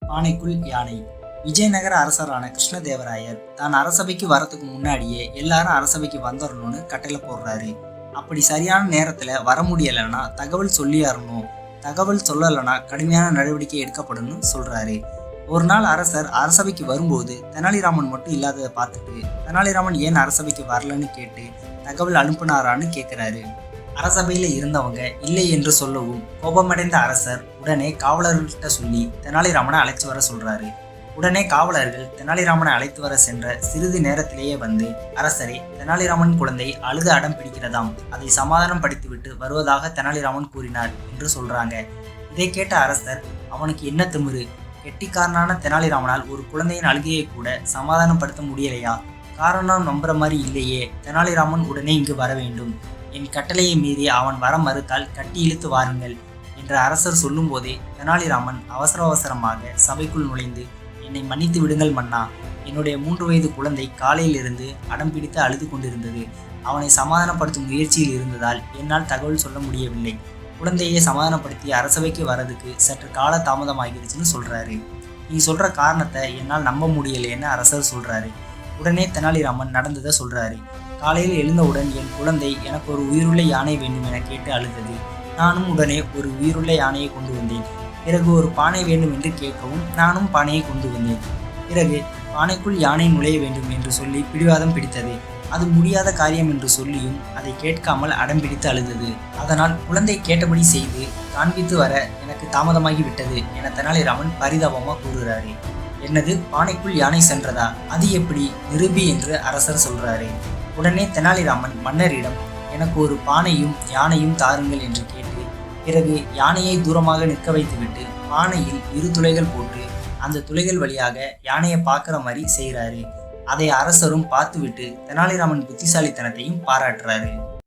பானைக்குள் யானை. விஜயநகர அரசரான கிருஷ்ணதேவராயர் தான் அரசபைக்கு வரத்துக்கு முன்னாடியே எல்லாரும் அரசபைக்கு வந்துடணும்னு கட்டளை போடுறாரு. அப்படி சரியான நேரத்துல வர முடியலைன்னா தகவல் சொல்லியாரணும், தகவல் சொல்லலைன்னா கடுமையான நடவடிக்கை எடுக்கப்படும் சொல்றாரு. ஒரு நாள் அரசர் அரசபைக்கு வரும்போது தெனாலிராமன் மட்டும் இல்லாததை பார்த்துட்டு தெனாலிராமன் ஏன் அரசபைக்கு வரலன்னு கேட்டு தகவல் அனுப்புனாரான்னு கேட்கிறாரு. அரசபையில இருந்தவங்க இல்லை என்று சொல்லவும் கோபமடைந்த அரசர் உடனே காவலர்கள்கிட்ட சொல்லி தெனாலிராமனை அழைச்சு வர சொல்றாரு. உடனே காவலர்கள் தெனாலிராமனை அழைத்து வர சென்ற சிறிது நேரத்திலேயே வந்து, அரசரே, தெனாலிராமன் குழந்தை அழுது அடம் பிடிக்கிறதாம், அதை சமாதானம் படுத்திவிட்டு வருவதாக தெனாலிராமன் கூறினார் என்று சொல்றாங்க. இதை கேட்ட அரசர், அவனுக்கு என்ன திமிரு, கெட்டிக்காரனான தெனாலிராமனால் ஒரு குழந்தையின் அழுகையை கூட சமாதானப்படுத்த முடியலையா? காரணம் நம்புற மாதிரி இல்லையே, தெனாலிராமன் உடனே இங்கு வர வேண்டும், என் கட்டளையை மீறி அவன் வர மறுத்தால் கட்டி இழுத்து வாருங்கள் என்ற அரசர் சொல்லும் போதே தெனாலிராமன் அவசரமாக சபைக்குள் நுழைந்து, என்னை மன்னித்து விடுங்கள் மன்னா, என்னுடைய 3 வயது குழந்தை காலையிலிருந்து அடம் பிடித்து அழுது கொண்டிருந்தது, அவனை சமாதானப்படுத்தும் முயற்சியில் இருந்ததால் என்னால் தகவல் சொல்ல முடியவில்லை, குழந்தையை சமாதானப்படுத்தி அரசவைக்கு வரதுக்கு சற்று கால தாமதமாகிடுச்சுன்னு சொல்றாரு. நீ சொல்ற காரணத்தை என்னால் நம்ப முடியலைன்னு அரசர் சொல்றாரு. உடனே தெனாலிராமன் நடந்ததை சொல்றாரு. காலையில் எழுந்தவுடன் என் குழந்தை எனக்கு ஒரு உயிருள்ள யானை வேண்டும் என கேட்டு அழுதது. நானும் உடனே ஒரு உயிருள்ள யானையை கொண்டு வந்தேன். பிறகு ஒரு பானை வேண்டும் என்று கேட்கவும் நானும் பானையை கொண்டு வந்தேன். பிறகு பானைக்குள் யானை நுழைய வேண்டும் என்று சொல்லி பிடிவாதம் பிடித்தது. அது முடியாத காரியம் என்று சொல்லியும் அதை கேட்காமல் அடம் பிடித்து அழுதது. அதனால் குழந்தை கேட்டபடி செய்து காண்பித்து வர எனக்கு தாமதமாகி விட்டது என தெனாலிராமன் பரிதாபமா கூறுகிறாரு. என்னது, பானைக்குள் யானை சென்றதா? அது எப்படி நிரூபி என்று அரசர் சொல்றாரு. உடனே தெனாலிராமன் மன்னரிடம், எனக்கு ஒரு பானையும் யானையும் தாருங்கள் என்று கேட்டு பிறகு யானையை தூரமாக நிற்க வைத்துவிட்டு பானையில் 2 துளைகள் போட்டு அந்த துளைகள் வழியாக யானையை பார்க்குற மாதிரி செய்கிறாரு. அதை அரசரும் பார்த்துவிட்டு தெனாலிராமன் புத்திசாலித்தனத்தையும் பாராட்டுறாரு.